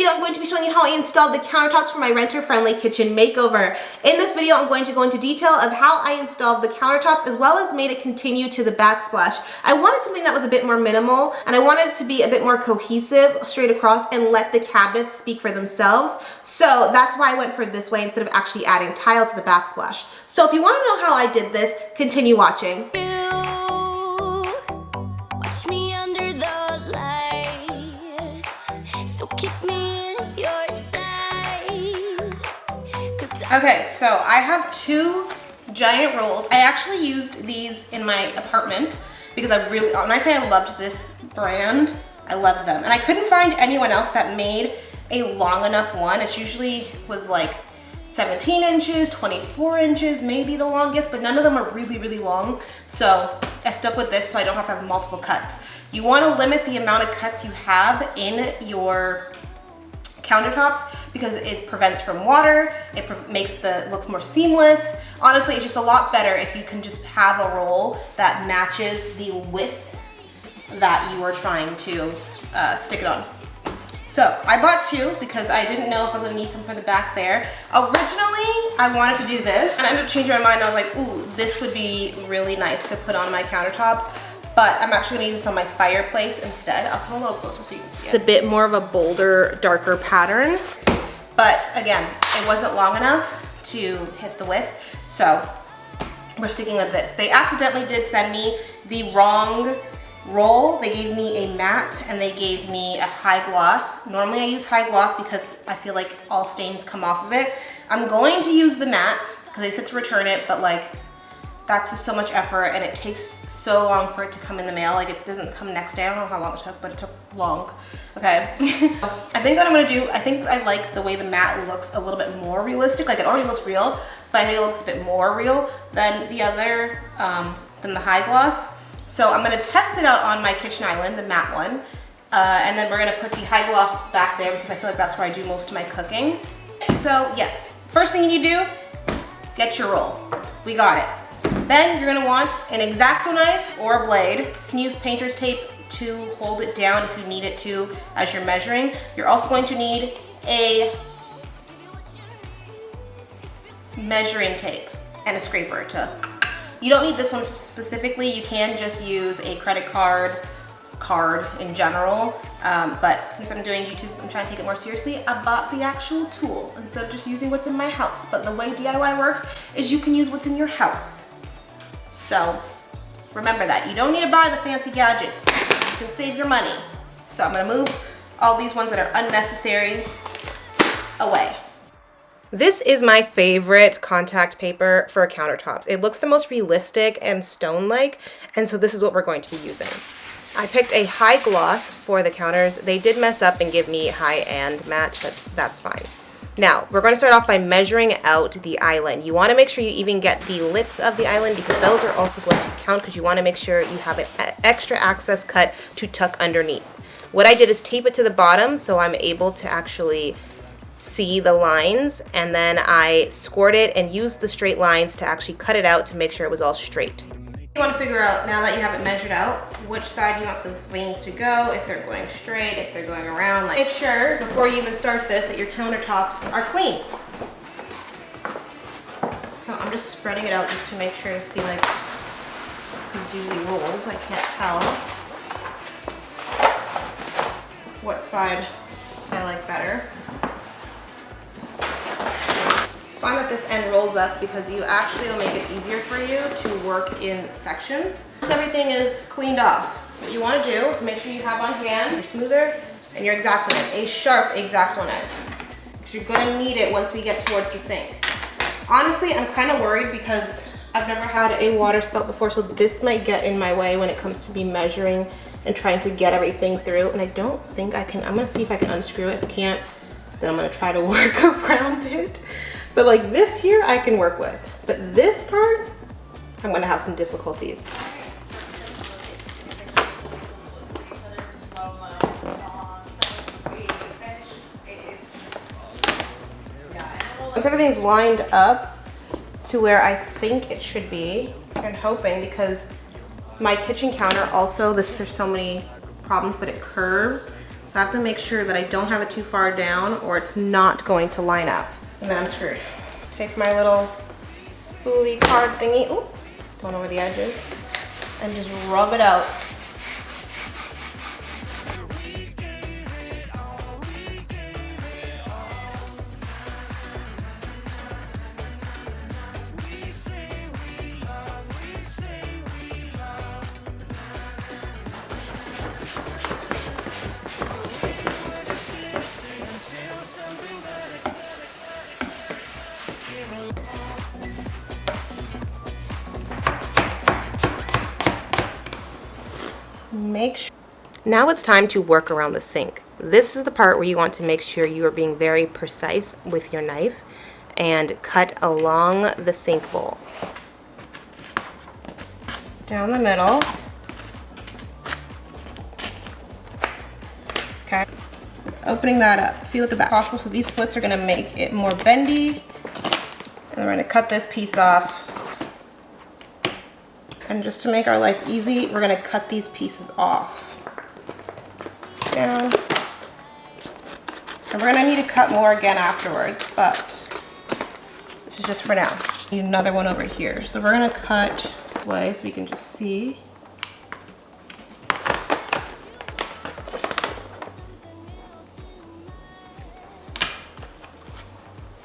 video, I'm going to be showing you how I installed the countertops for my renter-friendly kitchen makeover. In this video, I'm going to go into detail of how I installed the countertops as well as made it continue to the backsplash. I wanted something that was a bit more minimal, and I wanted it to be a bit more cohesive straight across and let the cabinets speak for themselves. So that's why I went for this way instead of actually adding tile to the backsplash. So if you want to know how I did this, continue watching. Okay, so I have two giant rolls. I actually used these in my apartment because when I say I loved this brand, I loved them. And I couldn't find anyone else that made a long enough one. It usually was like 17 inches, 24 inches, maybe the longest, but none of them are really, really long. So I stuck with this so I don't have to have multiple cuts. You want to limit the amount of cuts you have in your countertops because it prevents from water, it makes looks more seamless. Honestly, it's just a lot better if you can just have a roll that matches the width that you are trying to stick it on. So I bought two because I didn't know if I was gonna need some for the back there. Originally, I wanted to do this, and I ended up changing my mind. I was like, ooh, this would be really nice to put on my countertops. But I'm actually gonna use this on my fireplace instead. I'll come a little closer so you can see it. It's a bit more of a bolder, darker pattern. But again, it wasn't long enough to hit the width. So we're sticking with this. They accidentally did send me the wrong roll. They gave me a matte and they gave me a high gloss. Normally I use high gloss because I feel like all stains come off of it. I'm going to use the matte because they said to return it, but like, that's just so much effort and it takes so long for it to come in the mail. Like it doesn't come next day. I don't know how long it took, but it took long. Okay. I think what I'm gonna do, I think I like the way the matte looks a little bit more realistic. Like it already looks real, but I think it looks a bit more real than the other, than the high gloss. So I'm gonna test it out on my kitchen island, the matte one. And then we're gonna put the high gloss back there because I feel like that's where I do most of my cooking. So yes, first thing you need to do, get your roll. We got it. Then you're gonna want an X-Acto knife or a blade. You can use painter's tape to hold it down if you need it to as you're measuring. You're also going to need a measuring tape and a scraper you don't need this one specifically. You can just use a credit card in general. But since I'm doing YouTube, I'm trying to take it more seriously, I bought the actual tool instead of just using what's in my house. But the way DIY works is you can use what's in your house. So remember that. You don't need to buy the fancy gadgets. You can save your money. So I'm gonna move all these ones that are unnecessary away. This is my favorite contact paper for countertops. It looks the most realistic and stone-like, and so this is what we're going to be using. I picked a high gloss for the counters. They did mess up and give me high and matte, but that's fine. Now, we're going to start off by measuring out the island. You want to make sure you even get the lips of the island because those are also going to count because you want to make sure you have an extra access cut to tuck underneath. What I did is tape it to the bottom so I'm able to actually see the lines, and then I scored it and used the straight lines to actually cut it out to make sure it was all straight. You want to figure out, now that you have it measured out, which side you want the veins to go, if they're going straight, if they're going around. Like, make sure before you even start this that your countertops are clean. So I'm just spreading it out just to make sure to see, like, because it's usually rolled, I can't tell what side I like better. Find that this end rolls up because you actually will make it easier for you to work in sections. Once everything is cleaned off, what you want to do is make sure you have on hand your smoother and your X-Acto knife, a sharp X-Acto knife, because you're going to need it once we get towards the sink. Honestly, I'm kind of worried because I've never had a water spout before, so this might get in my way when it comes to me measuring and trying to get everything through, and I don't think I can. I'm going to see if I can unscrew it. If I can't, then I'm going to try to work around it. But like this here, I can work with. But this part, I'm gonna have some difficulties. Once everything's lined up to where I think it should be, I'm hoping, because my kitchen counter also, there's so many problems, but it curves. So I have to make sure that I don't have it too far down or it's not going to line up. And then I'm screwed. Take my little spoolie card thingy, ooh, going over the edges, and just rub it out. Now it's time to work around the sink. This is the part where you want to make sure you are being very precise with your knife and cut along the sink bowl. Down the middle. Okay. Opening that up. See, look at that. Possible. So these slits are going to make it more bendy. And we're going to cut this piece off. And just to make our life easy, we're going to cut these pieces off. Down. And we're going to need to cut more again afterwards, but this is just for now. Need another one over here. So we're going to cut away so we can just see.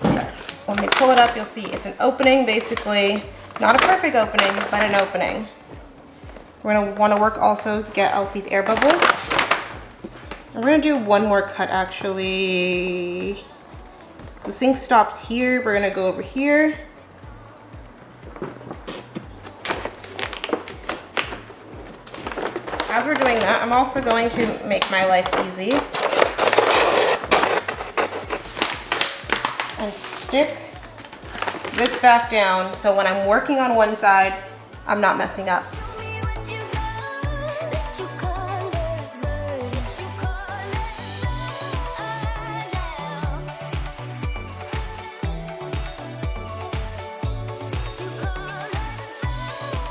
Okay. When we pull it up, you'll see it's an opening, basically. Not a perfect opening, but an opening. We're going to want to work also to get out these air bubbles. And we're going to do one more cut actually. The sink stops here. We're going to go over here. As we're doing that, I'm also going to make my life easy and stick this back down so when I'm working on one side, I'm not messing up.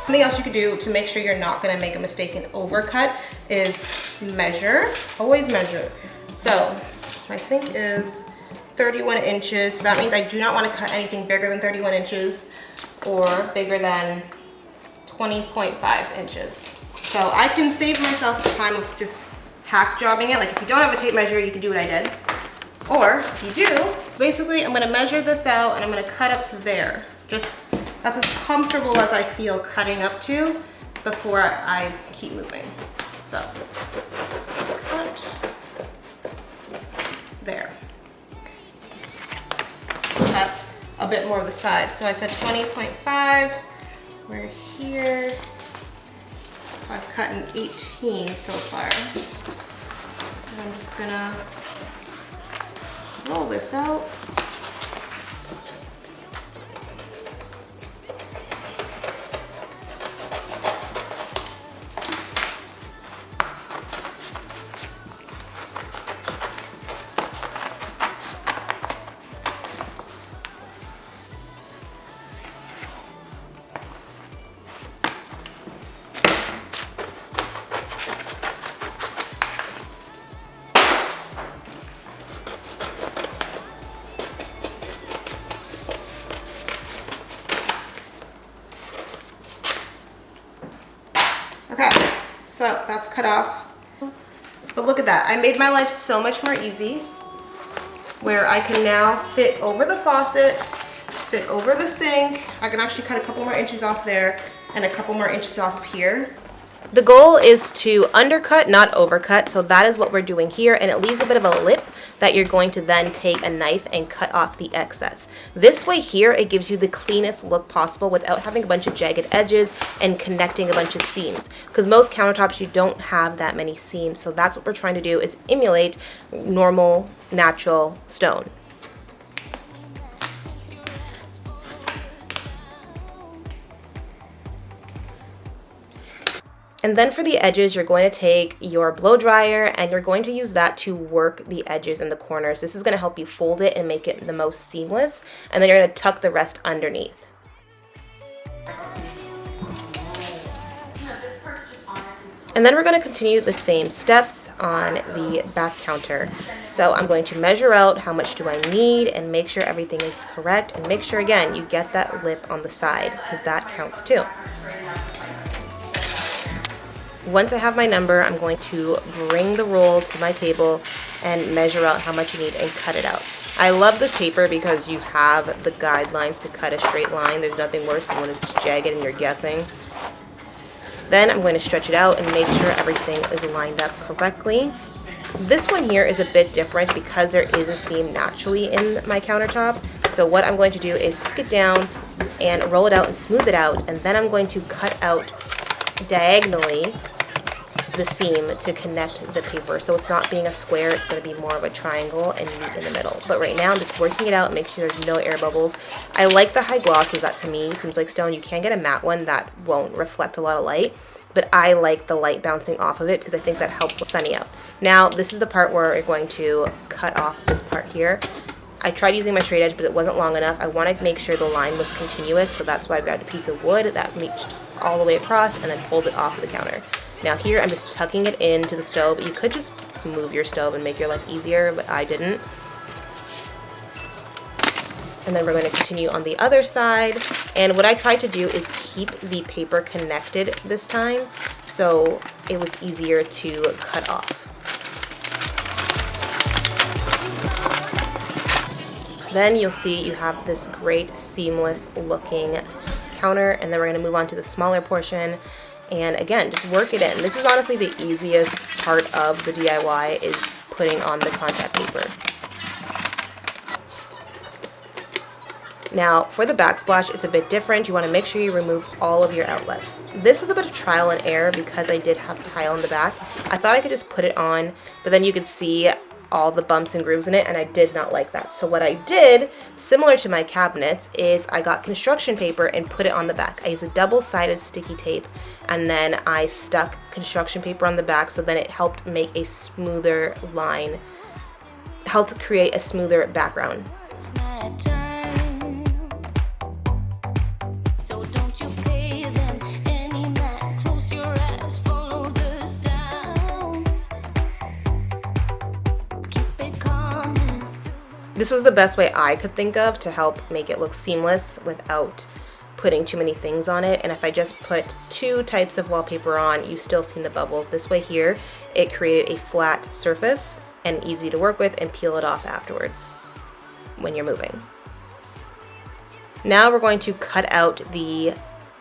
Something else you could do to make sure you're not going to make a mistake and overcut is measure. Always measure. So my sink is 31 inches. So that means I do not want to cut anything bigger than 31 inches or bigger than 20.5 inches. So I can save myself the time of just hack jobbing it. Like if you don't have a tape measure, you can do what I did. Or if you do, basically I'm going to measure this out and I'm going to cut up to there. Just that's as comfortable as I feel cutting up to before I keep moving. So just cut there. Cut a bit more of the side. So I said 20.5. We're here. So I've cut an 18 so far. And I'm just gonna roll this out. Okay, so that's cut off. But look at that. I made my life so much more easy where I can now fit over the faucet, fit over the sink. I can actually cut a couple more inches off there and a couple more inches off of here. The goal is to undercut, not overcut. So that is what we're doing here. And it leaves a bit of a lip that you're going to then take a knife and cut off the excess. This way here, it gives you the cleanest look possible without having a bunch of jagged edges and connecting a bunch of seams. Because most countertops, you don't have that many seams. So that's what we're trying to do, is emulate normal, natural stone. And then for the edges, you're going to take your blow dryer and you're going to use that to work the edges and the corners. This is going to help you fold it and make it the most seamless. And then you're going to tuck the rest underneath. And then we're going to continue the same steps on the back counter. So I'm going to measure out how much do I need and make sure everything is correct, and make sure again you get that lip on the side because that counts too. Once I have my number, I'm going to bring the roll to my table and measure out how much you need and cut it out. I love this paper because you have the guidelines to cut a straight line. There's nothing worse than when it's jagged and you're guessing. Then I'm going to stretch it out and make sure everything is lined up correctly. This one here is a bit different because there is a seam naturally in my countertop. So what I'm going to do is stick it down and roll it out and smooth it out, and then I'm going to cut out diagonally the seam to connect the paper. So it's not being a square, it's going to be more of a triangle and meet in the middle. But right now I'm just working it out, make sure there's no air bubbles. I like the high gloss because that to me seems like stone. You can get a matte one that won't reflect a lot of light, but I like the light bouncing off of it because I think that helps with sunny out. Now this is the part where we're going to cut off this part here. I tried using my straight edge, but it wasn't long enough. I wanted to make sure the line was continuous, so that's why I grabbed a piece of wood that reached all the way across and then pulled it off the counter. Now here I'm just tucking it into the stove. You could just move your stove and make your life easier, but I didn't. And then we're going to continue on the other side. And what I tried to do is keep the paper connected this time, so it was easier to cut off. Then you'll see you have this great seamless looking counter, and then we're going to move on to the smaller portion. And again, just work it in. This is honestly the easiest part of the DIY, is putting on the contact paper. Now for the backsplash, it's a bit different. You want to make sure you remove all of your outlets. This was a bit of trial and error because I did have tile in the back. I thought I could just put it on, but then you could see all the bumps and grooves in it, and I did not like that. So what I did, similar to my cabinets, is I got construction paper and put it on the back. I used a double-sided sticky tape, and then I stuck construction paper on the back, so then it helped make a smoother line, helped create a smoother background. This was the best way I could think of to help make it look seamless without putting too many things on it. And if I just put two types of wallpaper on, you still see the bubbles. This way here, it created a flat surface and easy to work with and peel it off afterwards when you're moving. Now we're going to cut out the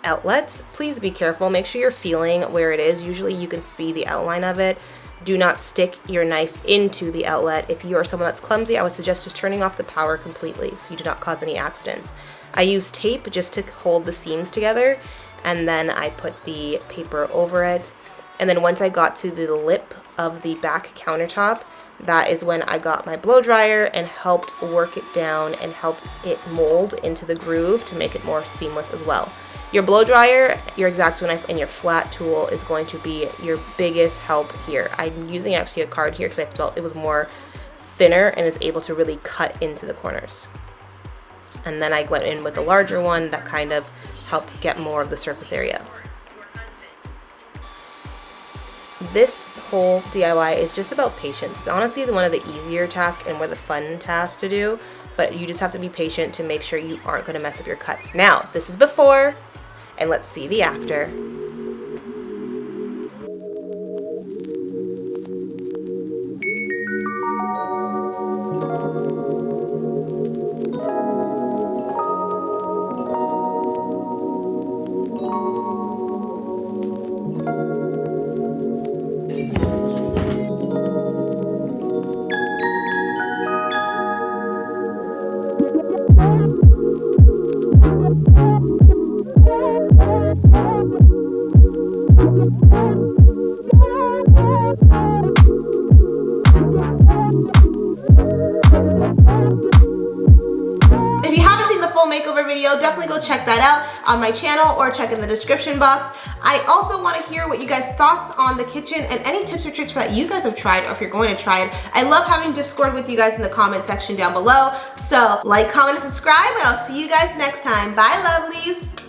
outlets. Please be careful, make sure you're feeling where it is. Usually you can see the outline of it. Do not stick your knife into the outlet. If you are someone that's clumsy, I would suggest just turning off the power completely so you do not cause any accidents. I use tape just to hold the seams together, and then I put the paper over it. And then once I got to the lip of the back countertop, that is when I got my blow dryer and helped work it down and helped it mold into the groove to make it more seamless as well. Your blow dryer, your X-Acto knife, and your flat tool is going to be your biggest help here. I'm using actually a card here because I felt it was more thinner and is able to really cut into the corners. And then I went in with a larger one that kind of helped get more of the surface area. This whole DIY is just about patience. It's honestly one of the easier tasks and one of the fun tasks to do, but you just have to be patient to make sure you aren't going to mess up your cuts. Now, this is before, and let's see the after. Makeover video, definitely go check that out on my channel or check in the description box. I also want to hear what you guys' thoughts on the kitchen and any tips or tricks that you guys have tried or if you're going to try it. I love having Discord with you guys in the comment section down below. So like, comment, and subscribe, and I'll see you guys next time. Bye, lovelies.